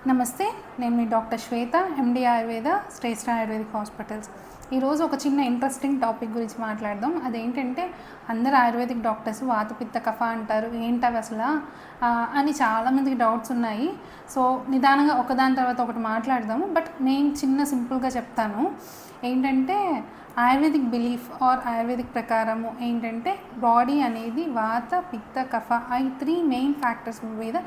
నమస్తే, నేను మీ డాక్టర్ శ్వేత, ఎండి ఆయుర్వేద, శ్రేష్ఠ ayurvedic hospitals. ఈరోజు ఒక చిన్న ఇంట్రెస్టింగ్ టాపిక్ గురించి మాట్లాడదాం. అదేంటంటే అందరు ఆయుర్వేదిక్ డాక్టర్స్ వాత పిత్త కఫ అంటారు, ఏంటవి అసలు అని చాలామందికి డౌట్స్ ఉన్నాయి. సో నిదానంగా ఒకదాని తర్వాత ఒకటి మాట్లాడదాము. బట్ నేను సింపుల్గా చెప్తాను. ఏంటంటే ఆయుర్వేదిక్ బిలీఫ్ ఆర్ ఆయుర్వేదిక్ ప్రకారము ఏంటంటే బాడీ అనేది వాత పిత్త కఫ ఈ 3 మెయిన్ ఫ్యాక్టర్స్ మీద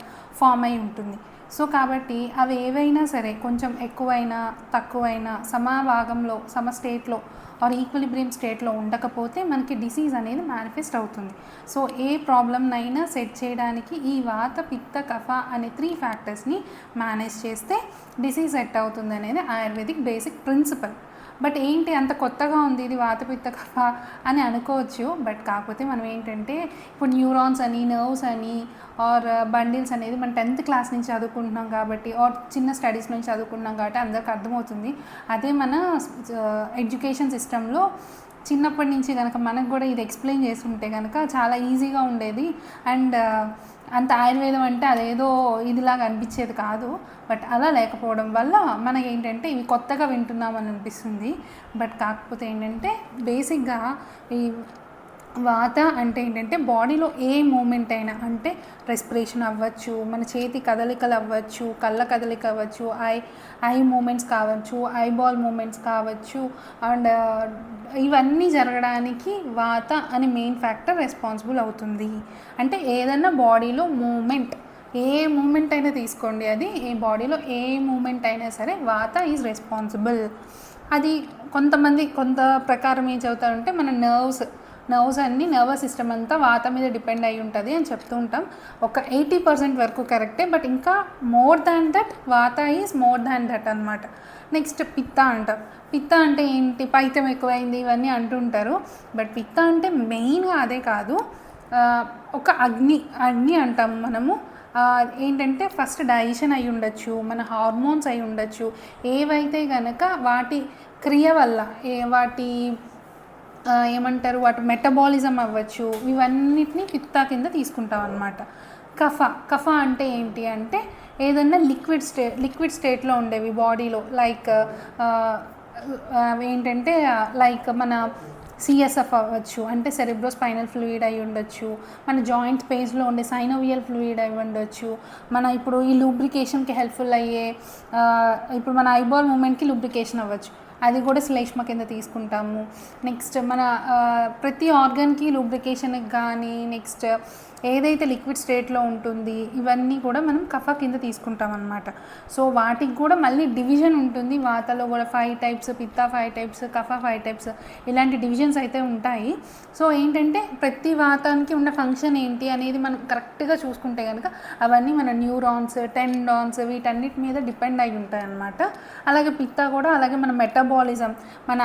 ఫామ్ అయి ఉంటుంది. సో కాబట్టి అవి ఏవైనా సరే కొంచెం ఎక్కువైనా తక్కువైనా సమభాగంలో స్టేట్లో ఆర్ ఈక్విలిబ్రియం స్టేట్లో ఉండకపోతే మనకి డిసీజ్ అనేది మేనిఫెస్ట్ అవుతుంది. సో ఏ ప్రాబ్లమ్నైనా సెట్ చేయడానికి ఈ వాత పిత్త కఫ అనే 3 ఫ్యాక్టర్స్ని మేనేజ్ చేస్తే డిసీజ్ సెట్ అవుతుంది అనేది ఆయుర్వేదిక్ బేసిక్ ప్రిన్సిపల్. బట్ ఏంటి అంత కొత్తగా ఉంది ఇది వాతపిత్త కఫ అని అనుకోవచ్చు. బట్ కాకపోతే మనం ఏంటంటే ఇప్పుడు న్యూరాన్స్ అని, నర్వ్స్ అని ఆర్ బండిల్స్ అనేది మనం 10th క్లాస్ నుంచి చదువుకుంటున్నాం కాబట్టి ఆర్ చిన్న స్టడీస్ నుంచి చదువుకుంటున్నాం కాబట్టి అందరికి అర్థమవుతుంది. అదే మన ఎడ్యుకేషన్ సిస్టంలో చిన్నప్పటి నుంచి కనుక మనకు కూడా ఇది ఎక్స్ప్లెయిన్ చేస్తుంటే కనుక చాలా ఈజీగా ఉండేది. అండ్ అంత ఆయుర్వేదం అంటే అదేదో ఇదిలాగా అనిపించేది కాదు. బట్ అలా లేకపోవడం వల్ల మనకి ఏంటంటే ఇవి కొత్తగా వింటున్నామని అనిపిస్తుంది. బట్ కాకపోతే ఏంటంటే బేసిక్గా ఈ వాత అంటే ఏంటంటే బాడీలో ఏ మూమెంట్ అయినా, అంటే రెస్పిరేషన్ అవ్వచ్చు, మన చేతి కదలికలు అవ్వచ్చు, కళ్ళ కదలిక అవ్వచ్చు, ఐ మూమెంట్స్ కావచ్చు, ఐబాల్ మూమెంట్స్ కావచ్చు, అండ్ ఇవన్నీ జరగడానికి వాత అనే మెయిన్ ఫ్యాక్టర్ రెస్పాన్సిబుల్ అవుతుంది. అంటే ఏదన్నా బాడీలో ఏ మూమెంట్ అయినా తీసుకోండి, అది ఏ బాడీలో ఏ మూమెంట్ అయినా సరే వాత ఈజ్ రెస్పాన్సిబుల్. అది కొంత ప్రకారం ఏం చెబుతారంటే మన నర్వ్స్ అన్ని నర్వస్ సిస్టమ్ అంతా వాత మీద డిపెండ్ అయి ఉంటుంది అని చెప్తూ ఉంటాం. ఒక 80% వరకు కరెక్టే. బట్ ఇంకా మోర్ దాన్ దట్ వాత ఈజ్ మోర్ దాన్ దట్ అనమాట. నెక్స్ట్ పిత్త అంటారు. పిత్త అంటే ఏంటి, పైత్యం ఎక్కువైంది ఇవన్నీ అంటుంటారు. బట్ పిత్త అంటే మెయిన్గా అదే కాదు, ఒక అగ్ని అంటాం మనము. ఏంటంటే ఫస్ట్ డైజెషన్ అయి ఉండొచ్చు, మన హార్మోన్స్ అయి ఉండొచ్చు, ఏవైతే కనుక వాటి క్రియ వల్ల వాటి వాటి మెటబాలిజం అవ్వచ్చు, ఇవన్నిటిని పిత్త కింద తీసుకుంటాం అన్నమాట. కఫ అంటే ఏంటి అంటే ఏదన్నా లిక్విడ్ స్టేట్లో ఉండేవి బాడీలో, లైక్ ఏంటంటే లైక్ మన సిఎస్ఎఫ్ అవ్వచ్చు, అంటే సెరిబ్రోస్పైనల్ ఫ్లూయిడ్ అయి ఉండొచ్చు, మన జాయింట్ స్పేస్లో ఉండే సైనోవియల్ ఫ్లూయిడ్ అయి ఉండొచ్చు, మన ఇప్పుడు ఈ లూబ్రికేషన్కి హెల్ప్ఫుల్ అయ్యే ఇప్పుడు మన ఐబాల్ మూమెంట్కి లూబ్రికేషన్ అవ్వచ్చు, అది కూడా శ్లేష్మ కింద తీసుకుంటాము. నెక్స్ట్ మన ప్రతి ఆర్గన్కి లూబ్రికేషన్కి కానీ, నెక్స్ట్ ఏదైతే లిక్విడ్ స్టేట్లో ఉంటుంది ఇవన్నీ కూడా మనం కఫ కింద తీసుకుంటాం అన్నమాట. సో వాటికి కూడా మళ్ళీ డివిజన్ ఉంటుంది. వాతలో కూడా 5 టైప్స్, పిత్త 5 టైప్స్, కఫ 5 టైప్స్, ఇలాంటి డివిజన్స్ అయితే ఉంటాయి. సో ఏంటంటే ప్రతి వాతానికి ఉన్న ఫంక్షన్ ఏంటి అనేది మనం కరెక్ట్గా చూసుకుంటే కనుక అవన్నీ మన న్యూరాన్స్, టెండాన్స్ వీటన్నిటి మీద డిపెండ్ అయి ఉంటాయి అన్నమాట. అలాగే పిత్త కూడా, అలాగే మన మెటబాలిజం, మన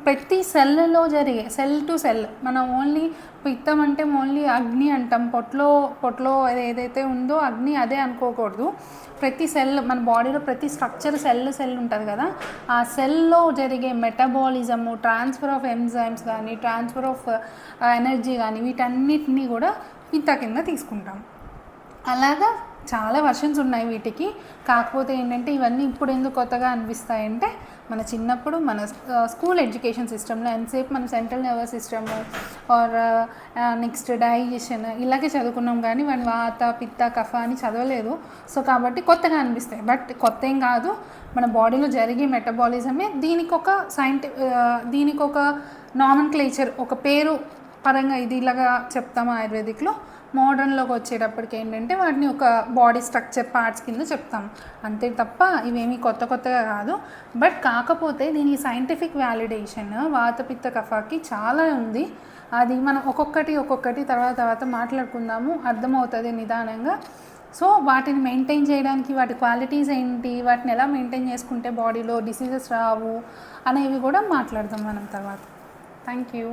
ప్రతి సెల్లో జరిగే సెల్ టు సెల్ మనం ఓన్లీ పిత్తం అంటే ఓన్లీ అగ్ని అంటాం, పొట్లో ఏదైతే ఉందో అగ్ని అదే అనుకోకూడదు. ప్రతి సెల్ మన బాడీలో ప్రతి స్ట్రక్చర్ సెల్ ఉంటుంది కదా, ఆ సెల్లో జరిగే మెటబాలిజము, ట్రాన్స్ఫర్ ఆఫ్ ఎంజైమ్స్ కానీ, ట్రాన్స్ఫర్ ఆఫ్ ఎనర్జీ కానీ, వీటన్నిటినీ కూడా పిత్త కింద తీసుకుంటాం. అలాగా చాలా వర్షన్స్ ఉన్నాయి వీటికి. కాకపోతే ఏంటంటే ఇవన్నీ ఇప్పుడు ఎందుకు కొత్తగా అనిపిస్తాయంటే మన చిన్నప్పుడు మన స్కూల్ ఎడ్యుకేషన్ సిస్టంలో ఎంతసేపు మనం central nervous system or next digestion ఇలాగే చదువుకున్నాం, కానీ వాటి వాత పిత్త కఫ అని చదవలేదు. సో కాబట్టి కొత్తగా అనిపిస్తాయి. బట్ కొత్త ఏం కాదు, మన బాడీలో జరిగే మెటబాలిజమే. దీనికి ఒక నామన్క్లేచర్, ఒక పేరు పరంగా ఇది ఇలాగా చెప్తాము ఆయుర్వేదిక్లో. మోడర్న్లోకి వచ్చేటప్పటికి ఏంటంటే వాటిని ఒక బాడీ స్ట్రక్చర్ పార్ట్స్ కింద చెప్తాం, అంతే తప్ప ఇవేమీ కొత్తగా కాదు. బట్ కాకపోతే దీనికి సైంటిఫిక్ వ్యాలిడేషన్ వాత పిత్త కఫకి చాలా ఉంది. అది మనం ఒక్కొక్కటి తర్వాత మాట్లాడుకుందాము, అర్థమవుతుంది నిదానంగా. సో వాటిని మెయింటైన్ చేయడానికి వాటి క్వాలిటీస్ ఏంటి, వాటిని ఎలా మెయింటైన్ చేసుకుంటే బాడీలో డిసీజెస్ రావు అనేవి కూడా మాట్లాడదాం మనం తర్వాత. Thank you.